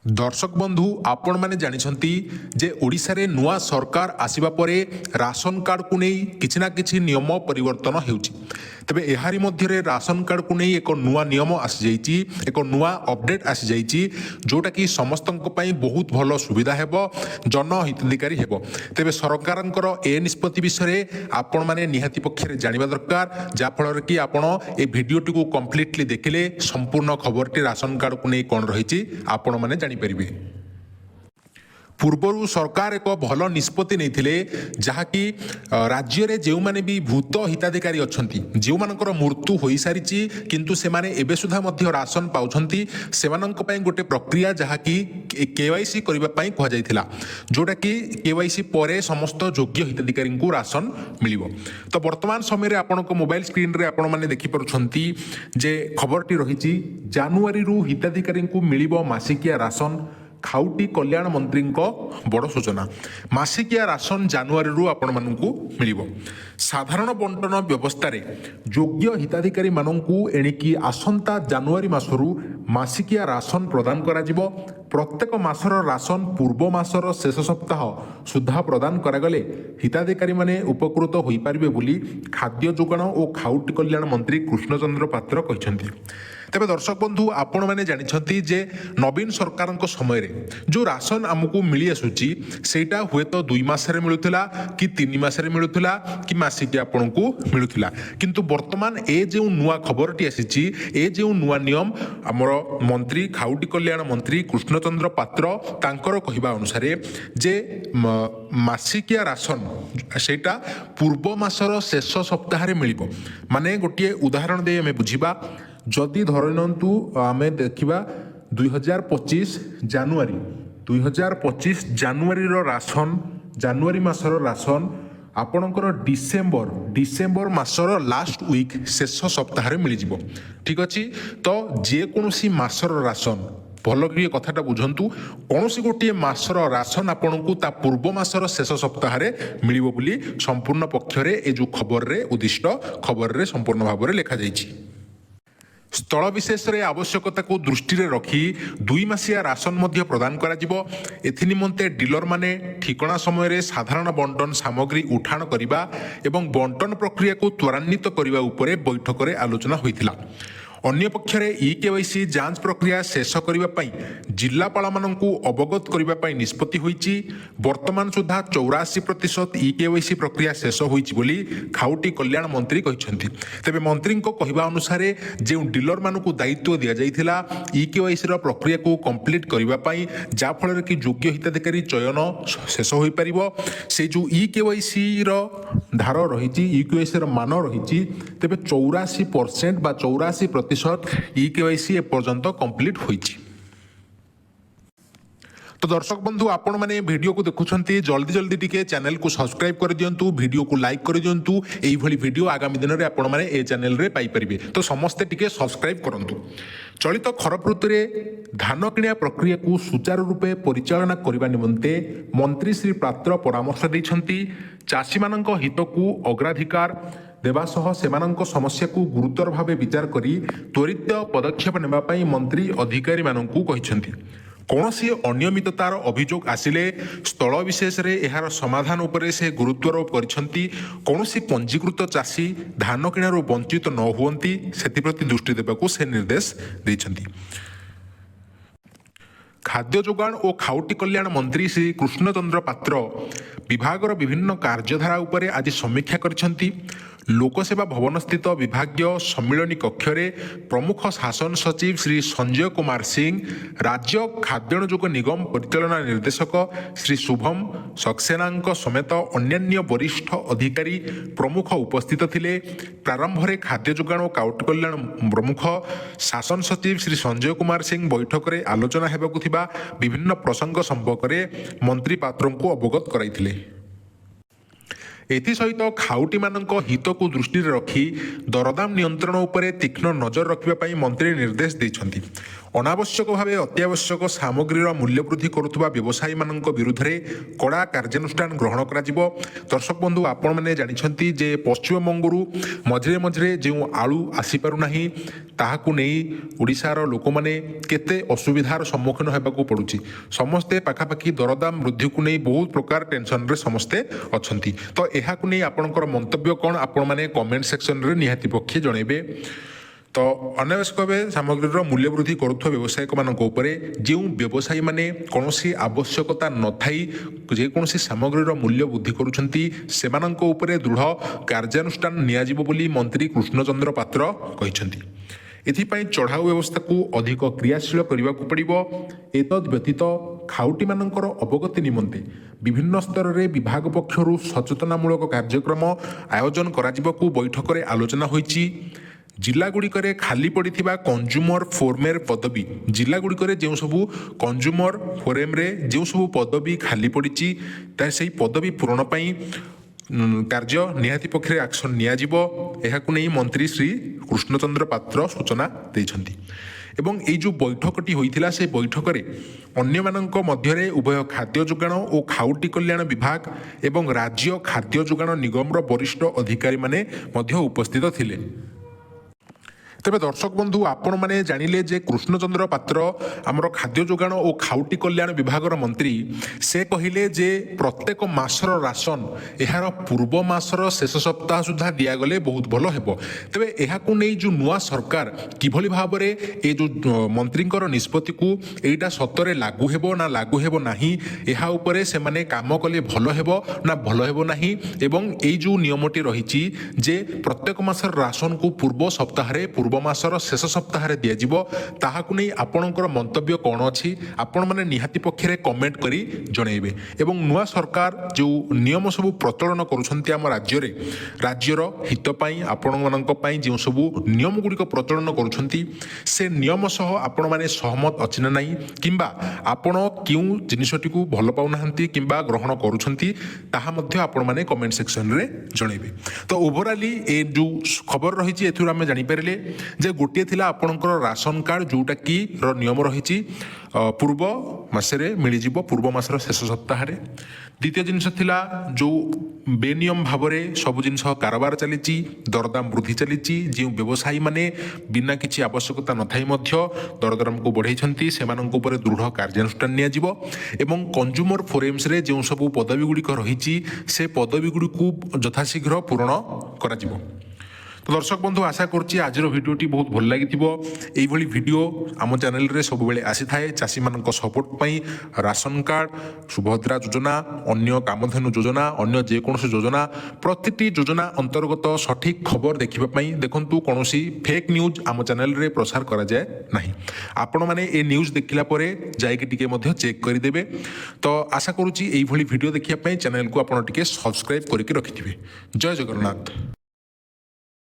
दर्शक बंधु आपण मैंने जानिछंती जे ओडिशा रे नुआ सरकार आसिबा परे राशन कार्ड को नहीं किछि ना किछि नियम परिवर्तन हेउची। तेबे एहारी मध्यरे राशन कार्ड को नहीं एक नुआ नियम आसी जाइची, एक नुआ अपडेट आसी जाइची, जोटा कि समस्तक पई बहुत भलो सुविधा हेबो, जन हिताधिकारी हेबो। तेबे सरकारंकर ए निष्पत्ति विषय आपण माने निहाती पक्षरे जानिबा दरकार, जा फल कि आपण ए भिडियोटी को कंप्लीटली देखिले संपूर्ण खबरटी राशन कार्ड को नहीं कोन रहिची आपण माने जानि परिबे। पूर्वर सरकार एक भल निष्पत्ति नहीं जहाँकि राज्य रे जो माने भी भूत हिताधिकारी अच्छी जो मानकर मृत्यु हो सारी किंतु से माने एबे सुधा मध्य राशन पाउछंती सेमानंक पई गोटे प्रक्रिया जहाँकि केवाईसी करबा पई कहा जायथिला, जोटा कि केवाईसी परे समस्त योग्य हिताधिकारी को राशन मिलिबो। तो वर्तमान समय रे आपनको मोबाइल स्क्रीन रे आपण माने देखि परुछंती जे खबरटी रहिछि जनवरी रु हिताधिकारी को मिलिबो मासिकिया राशन। खाउटी कल्याण मंत्री बड़ सूचना, मासिकिया राशन जनवरी रु आपण मानकू मिलिबो। साधारण बंटन व्यवस्था रे योग्य हिताधिकारी मानकू एणिकी आसंता जनवरी मासरू मासिकिया राशन प्रदान करा जिवो। प्रत्येक मासर राशन पूर्व मासर शेष सप्ताह सुधा प्रदान करागले हिताधिकारी माने उपकृत होई पारिबे बोली खाद्य जोगाण और खाउटी कल्याण मंत्री कृष्णचंद्र पात्र कहिसंती। तेबे दर्शक बंधु आपण माने जानिछंती जे नवीन सरकार समय रे जो राशन आमको मिली आसुची सेटा हुए तो 2 मास रे मिलुथिला कि 3 मास रे मिलुथिला कि मासिक आपनको मिलुथिला, किंतु वर्तमान ए जो नुआ खबरटी आसीची ए जो नुआ नियम हमर मंत्री खाउटी कल्याण मंत्री कृष्णचंद्र पात्र तांकर कहिबा अनुसार जे मासिकिया राशन सेटा पूर्व मासर शेष सप्ताह रे मिलिबो। माने गोटे उदाहरण दे हमें बुझिबा, जदि धरनंतु आमे देखिबा 2025 जानुआरी रो राशन जानुआरी मासर राशन आपणकर डिसेम्बर मासर लास्ट वीक शेष सप्ताह मिल जिवो। ठीक अछि, तो जे कोनोसी मासर राशन भल कि कथाटा बुझंतु कौन गोटे मासर राशन आपको ता पूर्व मासर शेष सप्ताह मिलिबो बोली संपूर्ण पक्षरे ए जो खबर रे उद्दिष्ट खबर रे संपूर्ण भाव में लिखा जाइछि। स्थल विशेष रे आवश्यकता को दृष्टि रे रखी 2 मासिया राशन मध्य प्रदान करा जिवो। एथि निमंते डीलर माने ठिकणा समय रे साधारण बंटन सामग्री उठाण करिबा एवं बंटन प्रक्रिया को त्वरान्वित करिबा उपरे बैठक रे आलोचना होइथिला। अन्य पक्षरे ई केवाईसी जांच प्रक्रिया शेष करिबा पई जिल्लापाल माननकू अवगत करिबा पई निष्पत्ति होईची। वर्तमान सुधा 84% ई केवाईसी प्रक्रिया शेष होईची बोली खाउटी कल्याण मंत्री कहिसंती। तेबे मंत्री को कहिबा अनुसार जे डीलर मानकू दायित्व दिया जाइथिला ई केवाईसी रो प्रक्रिया को कंप्लीट करिबा पई जा फल कि योग्य हिताधिकारी चयन शेष होई परिबो। से जो ई केवाईसी रो धार रहिची ई केवाईसी रो मान रहिची तेबे 84% बा 84% ई केवाईसी ए पर्यंत कंप्लीट होईची। तो दर्शक बंधु आपण माने वीडियो को देखुछंती जल्दी टिके चैनल को सब्सक्राइब कर दियंतु, वीडियो को लाइक कर दियंतु। एई भली वीडियो आगामी दिन रे आपण माने ए चैनल रे पाई परिबे, तो समस्त टिके सब्सक्राइब करंतु। चलित खरप ऋतु रे धान किणा प्रक्रिया को सुचारू रूपे परिचालना करबा निमंते मंत्री श्री पात्र परामर्श दैछंती। चाषी मानक हित को अग्राधिकार देवा सह सेमानंक समस्या को गुरुतर भावे विचार करी त्वरित पदक्षेप नेबा पई मंत्री अधिकारी मानकू कहिसंती। कौनसी अनियमिततार अभियोग आसिले स्थल विशेष रे एहार समाधान उपरे से गुरुत्वारोप करिसंती। कौनसी पंजीकृत चाषी धान किणारू वंचित न हुअंती सेतिप्रति दृष्टि देबाकू से निर्देश दैछंती। खाद्य जोगाण और खाउटी कल्याण मंत्री श्री कृष्णचंद्र पात्र विभागर विभिन्न कार्यधारा उपरे आज समीक्षा करिसंती। लोकसेवा भवन स्थित विभागीय सम्मिलनी कक्ष रे प्रमुख शासन सचिव श्री संजय कुमार सिंह, राज्य खाद्यान्नजोग निगम परिचालना निर्देशक श्री शुभम सक्सेना समेत अन्यान्य वरिष्ठ अधिकारी प्रमुख उपस्थित थिले। प्रारंभ में खाद्य जोगाण और खाउटी कल्याण प्रमुख शासन सचिव श्री संजय कुमार सिंह बैठक में आलोचना हेबाकु थिबा विभिन्न प्रसंग संपर्क में मंत्री पात्रों को अवगत कराइथिले। एसहित खाउटी मानक हित को दृष्टि रखी दरदाम नियंत्रण उपरे तीक्ष्ण नजर रखा मंत्री निर्देश देइछंती। ଅନାବଶ୍ୟକ ଭାବେ ଅତ୍ୟାବଶ୍ୟକ ସାମଗ୍ରୀର ମୂଲ୍ୟ ବୃଦ୍ଧି କରୁଥିବା ବ୍ୟବସାୟୀମାନଙ୍କ ବିରୁଦ୍ଧରେ କଡ଼ା କାର୍ଯ୍ୟାନୁଷ୍ଠାନ ଗ୍ରହଣ କରାଯିବ। ଦର୍ଶକ ବନ୍ଧୁ, ଆପଣମାନେ ଜାଣିଛନ୍ତି ଯେ ପଶ୍ଚିମବଙ୍ଗରୁ ମଝିରେ ମଝିରେ ଯେଉଁ ଆଳୁ ଆସିପାରୁନାହିଁ ତାହାକୁ ନେଇ ଓଡ଼ିଶାର ଲୋକମାନେ କେତେ ଅସୁବିଧାର ସମ୍ମୁଖୀନ ହେବାକୁ ପଡ଼ୁଛି। ସମସ୍ତେ ପାଖାପାଖି ଦରଦାମ ବୃଦ୍ଧିକୁ ନେଇ ବହୁତ ପ୍ରକାର ଟେନସନରେ ସମସ୍ତେ ଅଛନ୍ତି। ତ ଏହାକୁ ନେଇ ଆପଣଙ୍କର ମନ୍ତବ୍ୟ କ'ଣ, ଆପଣମାନେ କମେଣ୍ଟ ସେକ୍ସନରେ ନିହାତି ପକ୍ଷେ ଜଣାଇବେ। ତ ଅନାବଶ୍ୟକ ଭାବେ ସାମଗ୍ରୀର ମୂଲ୍ୟ ବୃଦ୍ଧି କରୁଥିବା ବ୍ୟବସାୟୀମାନଙ୍କ ଉପରେ ଯେଉଁ ବ୍ୟବସାୟୀମାନେ କୌଣସି ଆବଶ୍ୟକତା ନଥାଇ ଯେକୌଣସି ସାମଗ୍ରୀର ମୂଲ୍ୟ ବୃଦ୍ଧି କରୁଛନ୍ତି ସେମାନଙ୍କ ଉପରେ ଦୃଢ଼ କାର୍ଯ୍ୟାନୁଷ୍ଠାନ ନିଆଯିବ ବୋଲି ମନ୍ତ୍ରୀ କୃଷ୍ଣଚନ୍ଦ୍ର ପାତ୍ର କହିଛନ୍ତି। ଏଥିପାଇଁ ଚଢ଼ାଉ ବ୍ୟବସ୍ଥାକୁ ଅଧିକ କ୍ରିୟାଶୀଳ କରିବାକୁ ପଡ଼ିବ। ଏତଦ୍ ବ୍ୟତୀତ ଖାଉଟିମାନଙ୍କର ଅବଗତି ନିମନ୍ତେ ବିଭିନ୍ନ ସ୍ତରରେ ବିଭାଗ ପକ୍ଷରୁ ସଚେତନାମୂଳକ କାର୍ଯ୍ୟକ୍ରମ ଆୟୋଜନ କରାଯିବାକୁ ବୈଠକରେ ଆଲୋଚନା ହୋଇଛି। ଜିଲ୍ଲାଗୁଡ଼ିକରେ ଖାଲି ପଡ଼ିଥିବା କଞ୍ଜୁମର ଫୋରମେର ପଦବୀ, ଜିଲ୍ଲାଗୁଡ଼ିକରେ ଯେଉଁ ସବୁ କଞ୍ଜୁମର ଫୋରମରେ ଯେଉଁ ସବୁ ପଦବୀ ଖାଲି ପଡ଼ିଛି ତାହା ସେହି ପଦବୀ ପୂରଣ ପାଇଁ କାର୍ଯ୍ୟ ନିହାତି ପକ୍ଷରେ ଆକ୍ସନ୍ ନିଆଯିବ। ଏହାକୁ ନେଇ ମନ୍ତ୍ରୀ ଶ୍ରୀ କୃଷ୍ଣଚନ୍ଦ୍ର ପାତ୍ର ସୂଚନା ଦେଇଛନ୍ତି। ଏବଂ ଏଇ ଯେଉଁ ବୈଠକଟି ହୋଇଥିଲା ସେ ବୈଠକରେ ଅନ୍ୟମାନଙ୍କ ମଧ୍ୟରେ ଉଭୟ ଖାଦ୍ୟ ଯୋଗାଣ ଓ ଖାଉଟି କଲ୍ୟାଣ ବିଭାଗ ଏବଂ ରାଜ୍ୟ ଖାଦ୍ୟ ଯୋଗାଣ ନିଗମର ବରିଷ୍ଠ ଅଧିକାରୀମାନେ ମଧ୍ୟ ଉପସ୍ଥିତ ଥିଲେ। ତେବେ ଦର୍ଶକ ବନ୍ଧୁ, ଆପଣମାନେ ଜାଣିଲେ ଯେ କୃଷ୍ଣଚନ୍ଦ୍ର ପାତ୍ର ଆମର ଖାଦ୍ୟ ଯୋଗାଣ ଓ ଖାଉଟି କଲ୍ୟାଣ ବିଭାଗର ମନ୍ତ୍ରୀ, ସେ କହିଲେ ଯେ ପ୍ରତ୍ୟେକ ମାସର ରାସନ ଏହାର ପୂର୍ବ ମାସର ଶେଷ ସପ୍ତାହ ସୁଦ୍ଧା ଦିଆଗଲେ ବହୁତ ଭଲ ହେବ। ତେବେ ଏହାକୁ ନେଇ ଯେଉଁ ନୂଆ ସରକାର କିଭଳି ଭାବରେ ଏ ଯେଉଁ ମନ୍ତ୍ରୀଙ୍କର ନିଷ୍ପତ୍ତିକୁ ଏଇଟା ସତରେ ଲାଗୁ ହେବ ନା ଲାଗୁ ହେବ ନାହିଁ, ଏହା ଉପରେ ସେମାନେ କାମ କଲେ ଭଲ ହେବ ନା ଭଲ ହେବ ନାହିଁ, ଏବଂ ଏଇ ଯେଉଁ ନିୟମଟି ରହିଛି ଯେ ପ୍ରତ୍ୟେକ ମାସର ରାସନକୁ ପୂର୍ବ ସପ୍ତାହରେ ପୂର୍ବ ମାସର ଶେଷ ସପ୍ତାହରେ ଦିଆଯିବ, ତାହାକୁ ନେଇ ଆପଣଙ୍କର ମନ୍ତବ୍ୟ କ'ଣ ଅଛି ଆପଣମାନେ ନିହାତି ପକ୍ଷରେ କମେଣ୍ଟ କରି ଜଣାଇବେ। ଏବଂ ନୂଆ ସରକାର ଯେଉଁ ନିୟମ ସବୁ ପ୍ରଚଳନ କରୁଛନ୍ତି ଆମ ରାଜ୍ୟରେ, ରାଜ୍ୟର ହିତ ପାଇଁ ଆପଣମାନଙ୍କ ପାଇଁ ଯେଉଁ ସବୁ ନିୟମ ଗୁଡ଼ିକ ପ୍ରଚଳନ କରୁଛନ୍ତି ସେ ନିୟମ ସହ ଆପଣମାନେ ସହମତ ଅଛି ନା ନାହିଁ, କିମ୍ବା ଆପଣ କେଉଁ ଜିନିଷଟିକୁ ଭଲ ପାଉନାହାନ୍ତି କିମ୍ବା ଗ୍ରହଣ କରୁଛନ୍ତି ତାହା ମଧ୍ୟ ଆପଣମାନେ କମେଣ୍ଟ ସେକ୍ସନରେ ଜଣାଇବେ। ତ ଓଭରାଲି ଏ ଯେଉଁ ଖବର ରହିଛି ଏଥିରୁ ଆମେ ଜାଣିପାରିଲେ ଯେ ଗୋଟିଏ ଥିଲା ଆପଣଙ୍କର ରାସନ କାର୍ଡ଼ ଯେଉଁଟାକି ନିୟମ ରହିଛି ପୂର୍ବ ମାସରେ ମିଳିଯିବ, ପୂର୍ବ ମାସର ଶେଷ ସପ୍ତାହରେ। ଦ୍ୱିତୀୟ ଜିନିଷ ଥିଲା ଯେଉଁ ବେନିୟମ ଭାବରେ ସବୁ ଜିନିଷ କାରବାର ଚାଲିଛି, ଦରଦାମ ବୃଦ୍ଧି ଚାଲିଛି, ଯେଉଁ ବ୍ୟବସାୟୀମାନେ ବିନା କିଛି ଆବଶ୍ୟକତା ନଥାଇ ମଧ୍ୟ ଦରଦାମକୁ ବଢ଼ାଇଛନ୍ତି ସେମାନଙ୍କ ଉପରେ ଦୃଢ଼ କାର୍ଯ୍ୟାନୁଷ୍ଠାନ ନିଆଯିବ। ଏବଂ କଞ୍ଜୁମର ଫୋରମ୍ସରେ ଯେଉଁ ସବୁ ପଦବୀ ଗୁଡ଼ିକ ରହିଛି ସେ ପଦବୀ ଗୁଡ଼ିକୁ ଯଥାଶୀଘ୍ର ପୂରଣ କରାଯିବ। ତ ଦର୍ଶକ ବନ୍ଧୁ, ଆଶା କରୁଛି ଆଜିର ଭିଡ଼ିଓଟି ବହୁତ ଭଲ ଲାଗିଥିବ। ଏଇଭଳି ଭିଡ଼ିଓ ଆମ ଚ୍ୟାନେଲରେ ସବୁବେଳେ ଆସିଥାଏ ଚାଷୀମାନଙ୍କ ସପୋର୍ଟ ପାଇଁ। ରାସନ କାର୍ଡ଼, ସୁଭଦ୍ରା ଯୋଜନା, ଅନ୍ୟ କାମଧେନୁ ଯୋଜନା, ଅନ୍ୟ ଯେକୌଣସି ଯୋଜନା, ପ୍ରତିଟି ଯୋଜନା ଅନ୍ତର୍ଗତ ସଠିକ୍ ଖବର ଦେଖିବା ପାଇଁ ଦେଖନ୍ତୁ କୌଣସି ଫେକ୍ ନ୍ୟୁଜ୍ ଆମ ଚ୍ୟାନେଲରେ ପ୍ରସାର କରାଯାଏ ନାହିଁ। ଆପଣମାନେ ଏ ନ୍ୟୁଜ୍ ଦେଖିଲା ପରେ ଯାଇକି ଟିକେ ମଧ୍ୟ ଚେକ୍ କରିଦେବେ। ତ ଆଶା କରୁଛି ଏଇଭଳି ଭିଡ଼ିଓ ଦେଖିବା ପାଇଁ ଚ୍ୟାନେଲକୁ ଆପଣ ଟିକେ ସବସ୍କ୍ରାଇବ୍ କରିକି ରଖିଥିବେ। ଜୟ ଜଗନ୍ନାଥ।